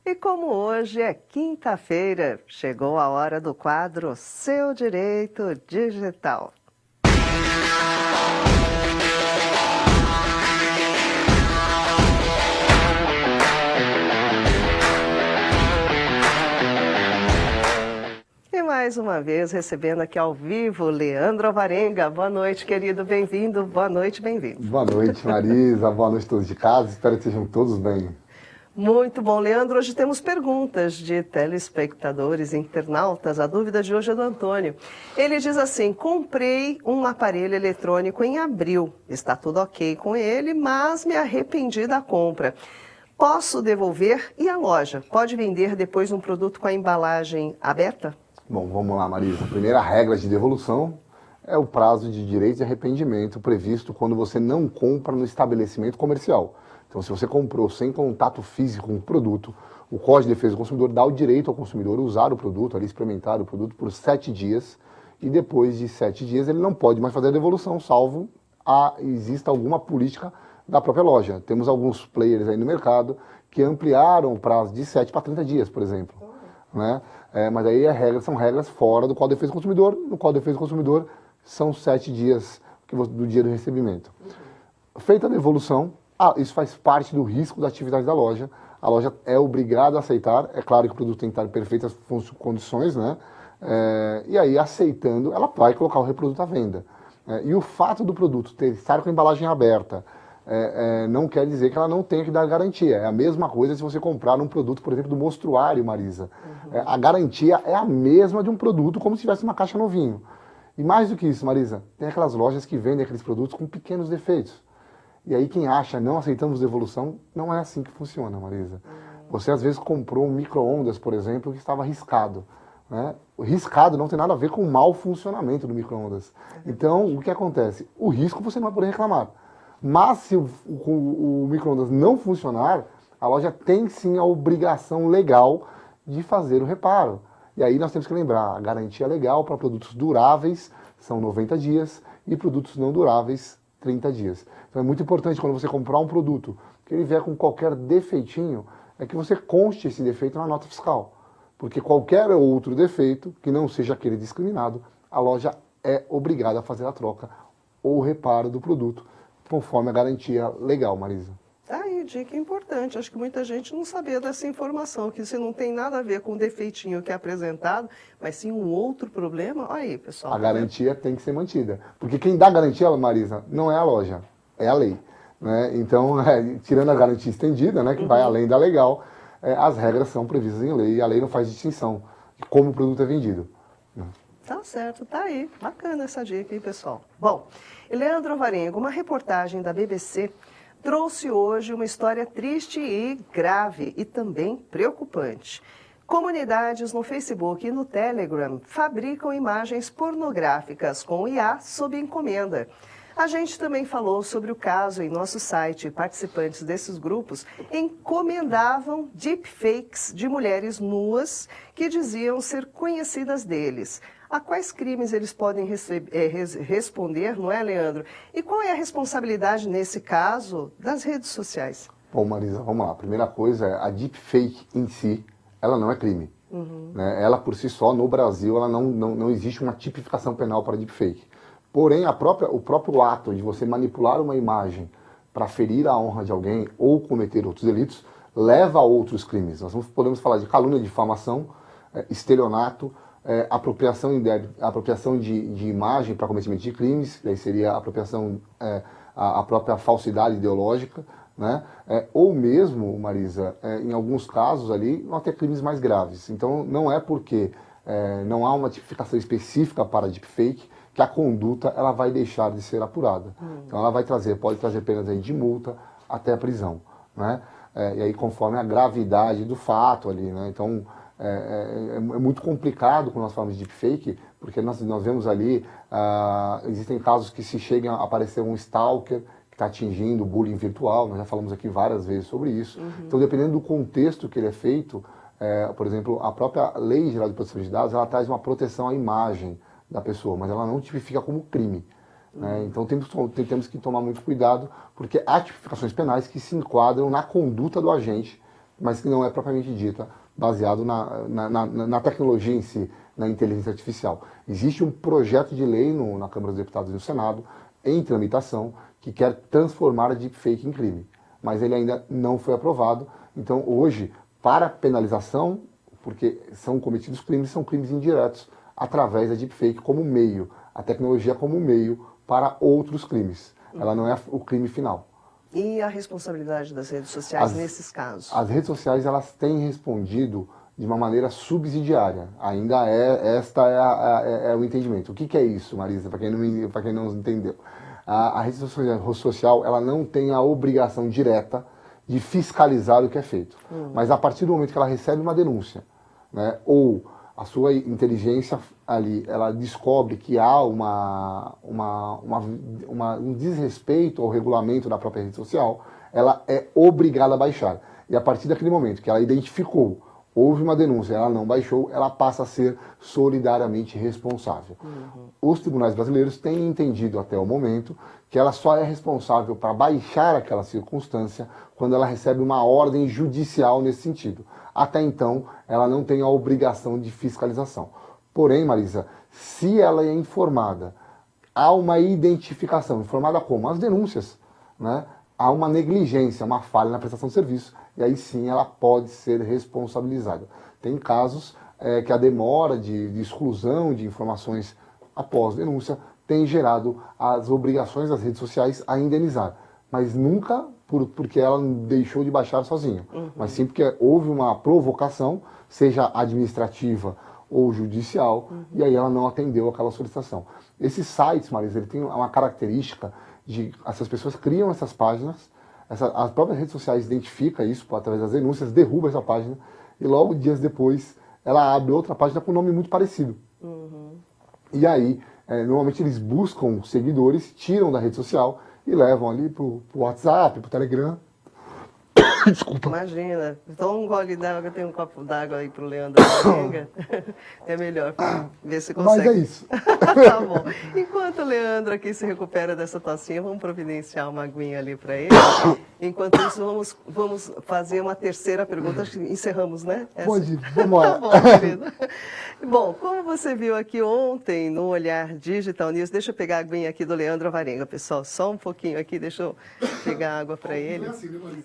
E como hoje é quinta-feira, chegou a hora do quadro Seu Direito Digital. E mais uma vez, recebendo aqui ao vivo, Leandro Alvarenga. Boa noite, querido, bem-vindo. Boa noite, bem-vindo. Boa noite, Marisa. Boa noite a todos de casa. Espero que sejam todos bem. Muito bom, Leandro. Hoje temos perguntas de telespectadores, internautas. A dúvida de hoje é do Antônio. Ele diz assim: comprei um aparelho eletrônico em abril. Está tudo ok com ele, mas me arrependi da compra. Posso devolver? E a loja pode vender depois um produto com a embalagem aberta? Bom, vamos lá, Marisa. A primeira regra de devolução é o prazo de direito de arrependimento previsto quando você não compra no estabelecimento comercial. Então, se você comprou sem contato físico com o produto, o Código de Defesa do Consumidor dá o direito ao consumidor usar o produto, ali experimentar o produto por 7 dias, e depois de 7 dias ele não pode mais fazer a devolução, salvo exista alguma política da própria loja. Temos alguns players aí no mercado que ampliaram o prazo de 7 para 30 dias, por exemplo. Né? Mas aí são regras fora do Código de Defesa do Consumidor. No Código de Defesa do Consumidor são 7 dias do dia do recebimento. Feita a devolução, isso faz parte do risco da atividade da loja. A loja é obrigada a aceitar. É claro que o produto tem que estar em perfeitas condições, né? E aí, aceitando, ela vai colocar o reproduto à venda. E o fato do produto estar com a embalagem aberta não quer dizer que ela não tenha que dar garantia. É a mesma coisa se você comprar um produto, por exemplo, do mostruário, Marisa. A garantia é a mesma de um produto, como se tivesse uma caixa novinho. E mais do que isso, Marisa, tem aquelas lojas que vendem aqueles produtos com pequenos defeitos. E aí quem acha, não aceitamos devolução, não é assim que funciona, Marisa. Você às vezes comprou um micro-ondas, por exemplo, que estava riscado. Né? O riscado não tem nada a ver com o mau funcionamento do micro-ondas. Então, o que acontece? O risco você não vai poder reclamar. Mas se o micro-ondas não funcionar, a loja tem sim a obrigação legal de fazer o reparo. E aí nós temos que lembrar, a garantia legal para produtos duráveis são 90 dias e produtos não duráveis 30 dias. Então é muito importante quando você comprar um produto que ele vier com qualquer defeitinho, é que você conste esse defeito na nota fiscal. Porque qualquer outro defeito, que não seja aquele discriminado, a loja é obrigada a fazer a troca ou o reparo do produto, conforme a garantia legal, Marisa. Tá aí, dica importante. Acho que muita gente não sabia dessa informação, que isso não tem nada a ver com o defeitinho que é apresentado, mas sim um outro problema. Olha aí, pessoal. A garantia tem que ser mantida. Porque quem dá garantia, Marisa, não é a loja, é a lei. Né? Então, tirando a garantia estendida, né, que vai além da legal, as regras são previstas em lei e a lei não faz distinção de como o produto é vendido. Tá certo, tá aí. Bacana essa dica, hein, pessoal? Bom, Leandro Alvarenga, uma reportagem da BBC trouxe hoje uma história triste e grave e também preocupante. Comunidades no Facebook e no Telegram fabricam imagens pornográficas com IA sob encomenda. A gente também falou sobre o caso em nosso site. Participantes desses grupos encomendavam deepfakes de mulheres nuas que diziam ser conhecidas deles. A quais crimes eles podem responder, não é, Leandro? E qual é a responsabilidade, nesse caso, das redes sociais? Bom, Marisa, vamos lá. A primeira coisa é a deepfake em si, ela não é crime. Né? Ela, por si só, no Brasil, ela não existe uma tipificação penal para deepfake. Porém, o próprio ato de você manipular uma imagem para ferir a honra de alguém ou cometer outros delitos, leva a outros crimes. Nós podemos falar de calúnia, difamação, estelionato, apropriação de imagem para cometimento de crimes, daí seria a apropriação, a própria falsidade ideológica, né? Ou mesmo, Marisa, em alguns casos ali, até crimes mais graves. Então, não é porque não há uma tipificação específica para deepfake que a conduta ela vai deixar de ser apurada. Então, ela pode trazer penas aí de multa até a prisão. Né? E aí, conforme a gravidade do fato ali, né? Então, é muito complicado quando nós falamos de deepfake, porque nós vemos ali, existem casos que se chega a aparecer um stalker que está atingindo o bullying virtual, nós já falamos aqui várias vezes sobre isso. Então, dependendo do contexto que ele é feito, por exemplo, a própria Lei Geral de Proteção de Dados, ela traz uma proteção à imagem da pessoa, mas ela não tipifica como crime. Né? Então temos que tomar muito cuidado, porque há tipificações penais que se enquadram na conduta do agente mas que não é propriamente dita baseado na tecnologia em si, na inteligência artificial. Existe um projeto de lei na Câmara dos Deputados e no Senado, em tramitação, que quer transformar a deepfake em crime, mas ele ainda não foi aprovado. Então, hoje, para penalização, porque são cometidos crimes, são crimes indiretos, através da deepfake como meio, a tecnologia como meio para outros crimes. Ela não é o crime final. E a responsabilidade das redes sociais nesses casos? As redes sociais, elas têm respondido de uma maneira subsidiária. Ainda é o entendimento. O que é isso, Marisa, para quem não entendeu? A rede social, ela não tem a obrigação direta de fiscalizar o que é feito. Mas a partir do momento que ela recebe uma denúncia, né, ou a sua inteligência ali, ela descobre que há um desrespeito ao regulamento da própria rede social, ela é obrigada a baixar. E a partir daquele momento que ela identificou, houve uma denúncia, ela não baixou, ela passa a ser solidariamente responsável. Os tribunais brasileiros têm entendido até o momento que ela só é responsável para baixar aquela circunstância quando ela recebe uma ordem judicial nesse sentido. Até então, ela não tem a obrigação de fiscalização. Porém, Marisa, se ela é informada, há uma identificação, informada como? As denúncias, né? Há uma negligência, uma falha na prestação de serviço, e aí sim ela pode ser responsabilizada. Tem casos que a demora de exclusão de informações após denúncia tem gerado as obrigações das redes sociais a indenizar, mas nunca porque ela deixou de baixar sozinha, mas sim porque houve uma provocação, seja administrativa ou judicial, e aí ela não atendeu aquela solicitação. Esses sites, Marisa, ele tem uma característica de essas pessoas criam essas páginas, as próprias redes sociais identificam isso através das denúncias, derruba essa página e logo dias depois ela abre outra página com um nome muito parecido. E aí, normalmente eles buscam seguidores, tiram da rede social e levam ali pro WhatsApp, pro Telegram. Desculpa. Imagina, toma um gole d'água, tem um copo d'água aí pro Leandro Varenga. É melhor ver se consegue. Mas é isso. Tá bom. Enquanto o Leandro aqui se recupera dessa tossinha, vamos providenciar uma aguinha ali para ele. Enquanto isso, vamos fazer uma terceira pergunta. Acho que encerramos, né? Pode ir, vamos lá. Tá bom, querido. Bom, como você viu aqui ontem no Olhar Digital News, deixa eu pegar a aguinha aqui do Leandro Varenga, pessoal. Só um pouquinho aqui, deixa eu pegar água para ele.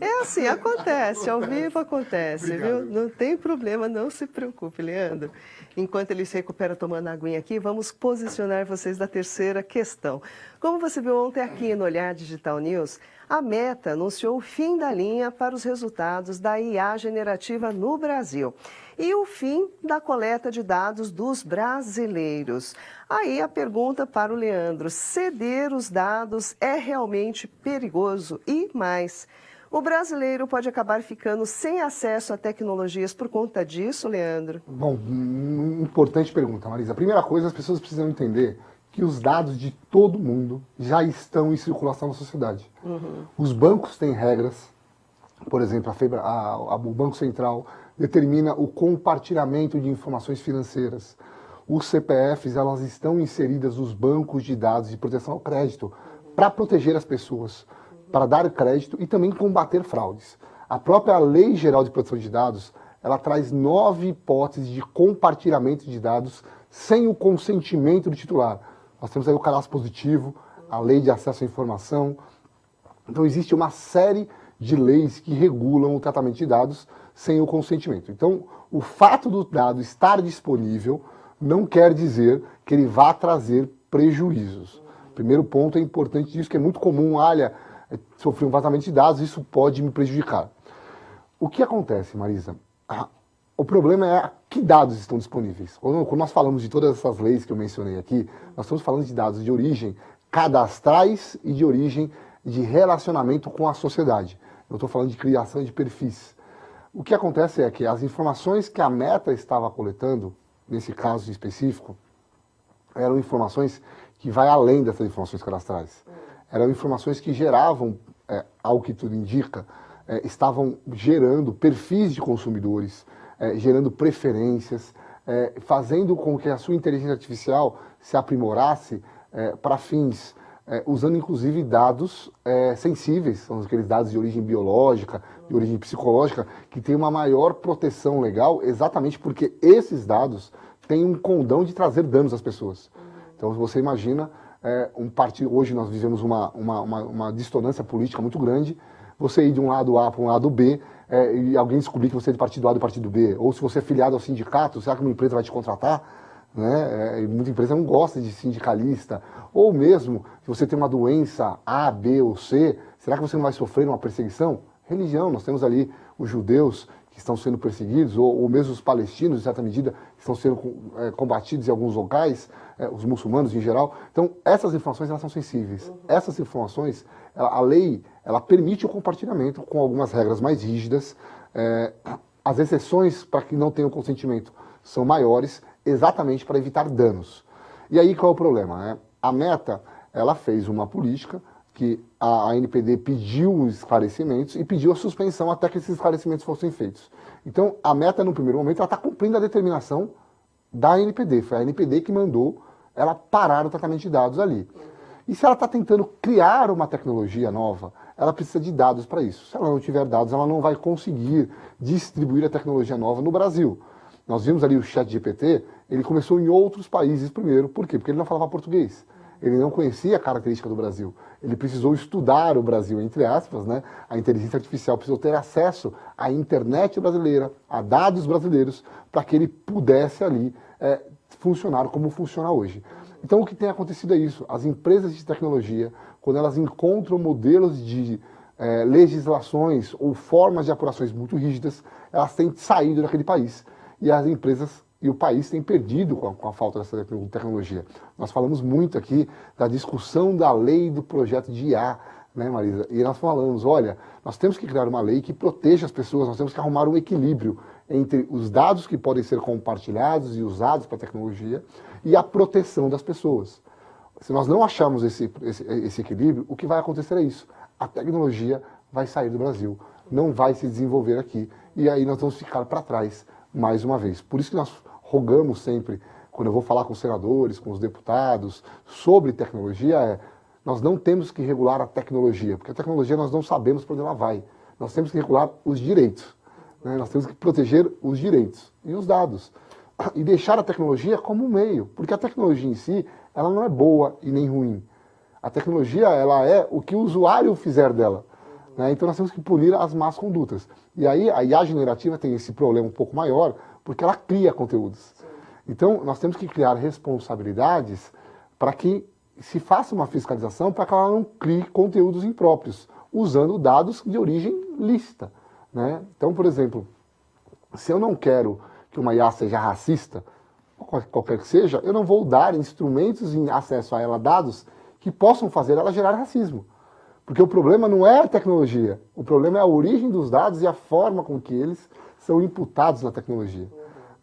É assim, acontece, ao vivo acontece, viu? Não tem problema, não se preocupe, Leandro. Enquanto ele se recupera tomando a aguinha aqui, vamos posicionar vocês da terceira questão. Como você viu ontem aqui no Olhar Digital News, a Meta anunciou o fim da linha para os resultados da IA generativa no Brasil e o fim da coleta de dados dos brasileiros. Aí a pergunta para o Leandro: ceder os dados é realmente perigoso? E mais, o brasileiro pode acabar ficando sem acesso a tecnologias por conta disso, Leandro? Bom, importante pergunta, Marisa. A primeira coisa, as pessoas precisam entender que os dados de todo mundo já estão em circulação na sociedade. Os bancos têm regras, por exemplo, o Banco Central determina o compartilhamento de informações financeiras. Os CPFs, elas estão inseridas nos bancos de dados de proteção ao crédito para proteger as pessoas, para dar crédito e também combater fraudes. A própria Lei Geral de Proteção de Dados, ela traz 9 hipóteses de compartilhamento de dados sem o consentimento do titular. Nós temos aí o cadastro positivo, a Lei de Acesso à Informação. Então existe uma série de leis que regulam o tratamento de dados sem o consentimento. Então, o fato do dado estar disponível não quer dizer que ele vá trazer prejuízos. Primeiro ponto é importante disso, que é muito comum, sofri um vazamento de dados, isso pode me prejudicar. O que acontece, Marisa? O problema é que dados estão disponíveis. Quando nós falamos de todas essas leis que eu mencionei aqui, nós estamos falando de dados de origem cadastrais e de origem de relacionamento com a sociedade. Eu estou falando de criação de perfis. O que acontece é que as informações que a Meta estava coletando, nesse caso específico, eram informações que vai além dessas informações cadastrais. Eram informações que geravam, ao que tudo indica, estavam gerando perfis de consumidores, gerando preferêncies, fazendo com que a sua inteligência artificial se aprimorasse para fins, usando inclusive dados sensíveis, são aqueles dados de origem biológica, de origem psicológica, que tem uma maior proteção legal, exatamente porque esses dados têm um condão de trazer danos às pessoas. Então, você imagina, um partido, hoje nós vivemos uma dissonância política muito grande, você ir de um lado A para um lado B, e alguém descobrir que você é do partido A do partido B, ou se você é filiado ao sindicato, será que uma empresa vai te contratar? Né? Muita empresa não gosta de sindicalista, ou mesmo, se você tem uma doença A, B ou C, será que você não vai sofrer uma perseguição? Religião, nós temos ali os judeus que estão sendo perseguidos, ou mesmo os palestinos, em certa medida, que estão sendo combatidos em alguns locais, os muçulmanos em geral. Então, essas informações, elas são sensíveis. Essas informações, a lei, ela permite o compartilhamento com algumas regras mais rígidas. As exceções para que não tenha o consentimento são maiores, exatamente para evitar danos. E aí, qual é o problema? Né? A Meta, ela fez uma política que a ANPD pediu esclarecimentos e pediu a suspensão até que esses esclarecimentos fossem feitos. Então, a Meta, no primeiro momento, ela está cumprindo a determinação da ANPD. Foi a ANPD que mandou ela parar o tratamento de dados ali. E se ela está tentando criar uma tecnologia nova, ela precisa de dados para isso. Se ela não tiver dados, ela não vai conseguir distribuir a tecnologia nova no Brasil. Nós vimos ali o ChatGPT, ele começou em outros países primeiro. Por quê? Porque ele não falava português. Ele não conhecia a característica do Brasil. Ele precisou estudar o Brasil, entre aspas, né? A inteligência artificial precisou ter acesso à internet brasileira, a dados brasileiros, para que ele pudesse ali funcionar como funciona hoje. Então, o que tem acontecido é isso. As empresas de tecnologia, quando elas encontram modelos de legislações ou formas de apurações muito rígidas, elas têm saído daquele país. E as empresas e o país têm perdido com a falta dessa tecnologia. Nós falamos muito aqui da discussão da lei do projeto de IA, né, Marisa? E nós falamos, olha, nós temos que criar uma lei que proteja as pessoas, nós temos que arrumar um equilíbrio entre os dados que podem ser compartilhados e usados para a tecnologia e a proteção das pessoas. Se nós não acharmos esse equilíbrio, o que vai acontecer é isso. A tecnologia vai sair do Brasil, não vai se desenvolver aqui, e aí nós vamos ficar para trás mais uma vez. Por isso que nós rogamos sempre, quando eu vou falar com os senadores, com os deputados, sobre tecnologia, nós não temos que regular a tecnologia, porque a tecnologia nós não sabemos para onde ela vai. Nós temos que regular os direitos, né? Nós temos que proteger os direitos e os dados. E deixar a tecnologia como um meio, porque a tecnologia em si, ela não é boa e nem ruim. A tecnologia, ela é o que o usuário fizer dela. Né? Então nós temos que punir as más condutas. E aí a IA generativa tem esse problema um pouco maior, porque ela cria conteúdos. Então nós temos que criar responsabilidades para que se faça uma fiscalização para que ela não crie conteúdos impróprios, usando dados de origem lícita. Né? Então, por exemplo, se eu não quero que uma IA seja racista, qualquer que seja, eu não vou dar instrumentos em acesso a ela, dados que possam fazer ela gerar racismo. Porque o problema não é a tecnologia, o problema é a origem dos dados e a forma com que eles são imputados na tecnologia.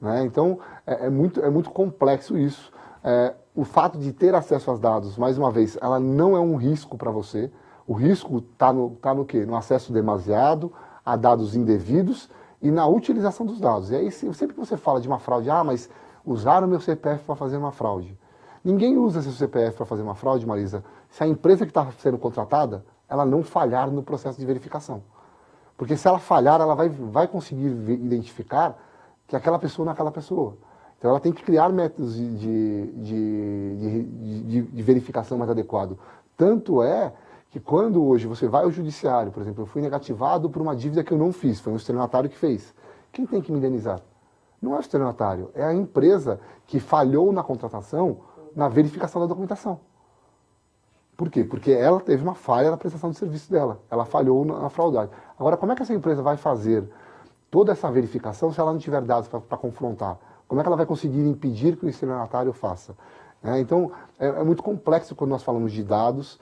Né? Então, é muito complexo isso. O fato de ter acesso aos dados, mais uma vez, ela não é um risco para você. O risco está no quê? No acesso demasiado, a dados indevidos e na utilização dos dados. E aí, sempre que você fala de uma fraude, mas usaram meu CPF para fazer uma fraude. Ninguém usa seu CPF para fazer uma fraude, Marisa, se a empresa que está sendo contratada, ela não falhar no processo de verificação. Porque se ela falhar, ela vai conseguir identificar que aquela pessoa não é aquela pessoa. Então ela tem que criar métodos de verificação mais adequado. Tanto é que quando hoje você vai ao judiciário, por exemplo, eu fui negativado por uma dívida que eu não fiz, foi um estelionatário que fez. Quem tem que me indenizar? Não é o estelionatário, é a empresa que falhou na contratação, na verificação da documentação. Por quê? Porque ela teve uma falha na prestação de serviço dela, ela falhou na fraudagem. Agora, como é que essa empresa vai fazer toda essa verificação se ela não tiver dados para confrontar? Como é que ela vai conseguir impedir que o estelionatário faça? Então, é muito complexo quando nós falamos de dados,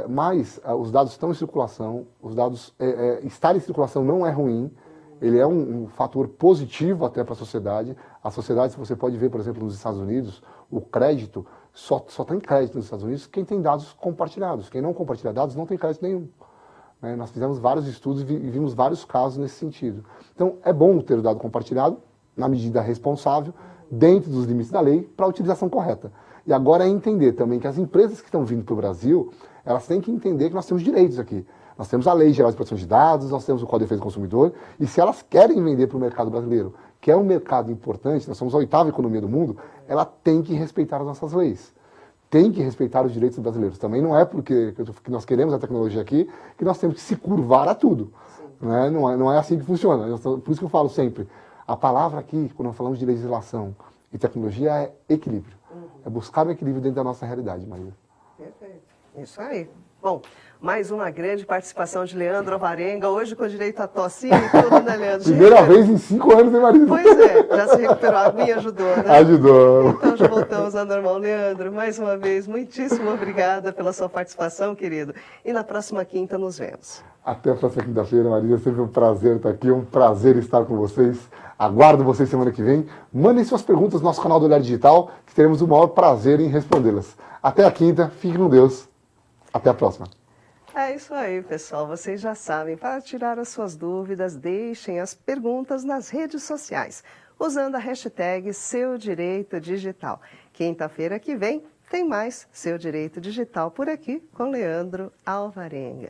mas os dados estão em circulação, os dados estar em circulação não é ruim, ele é um fator positivo até para a sociedade. A sociedade, se você pode ver, por exemplo, nos Estados Unidos, o crédito, só tem crédito nos Estados Unidos quem tem dados compartilhados. Quem não compartilha dados não tem crédito nenhum. Nós fizemos vários estudos e vimos vários casos nesse sentido. Então, é bom ter o dado compartilhado, na medida responsável, dentro dos limites da lei, para a utilização correta. E agora é entender também que as empresas que estão vindo para o Brasil, elas têm que entender que nós temos direitos aqui. Nós temos a Lei Geral de Proteção de Dados, nós temos o Código de Defesa do Consumidor, e se elas querem vender para o mercado brasileiro, que é um mercado importante, nós somos a 8ª economia do mundo, ela tem que respeitar as nossas leis. Tem que respeitar os direitos dos brasileiros. Também não é porque que nós queremos a tecnologia aqui que nós temos que se curvar a tudo. Né? Não é assim que funciona. Por isso que eu falo sempre, a palavra aqui, quando nós falamos de legislação e tecnologia, é equilíbrio. É buscar o equilíbrio dentro da nossa realidade, Maria. Perfeito. Isso aí. Bom, mais uma grande participação de Leandro Alvarenga, hoje com direito a tossinha e tudo, né, Leandro? Primeira vez em 5 anos, hein, Maria? Pois é, já se recuperou, a aguinha ajudou, né? Ajudou. Então já voltamos ao normal. Leandro, mais uma vez, muitíssimo obrigada pela sua participação, querido. E na próxima quinta nos vemos. Até a próxima quinta-feira, Maria. É sempre um prazer estar aqui, um prazer estar com vocês. Aguardo vocês semana que vem. Mandem suas perguntas no nosso canal do Olhar Digital, que teremos o maior prazer em respondê-las. Até a quinta, fique com Deus. Até a próxima. É isso aí, pessoal. Vocês já sabem, para tirar as suas dúvidas, deixem as perguntas nas redes sociais, usando a hashtag Seu Direito Digital. Quinta-feira que vem tem mais Seu Direito Digital por aqui com Leandro Alvarenga.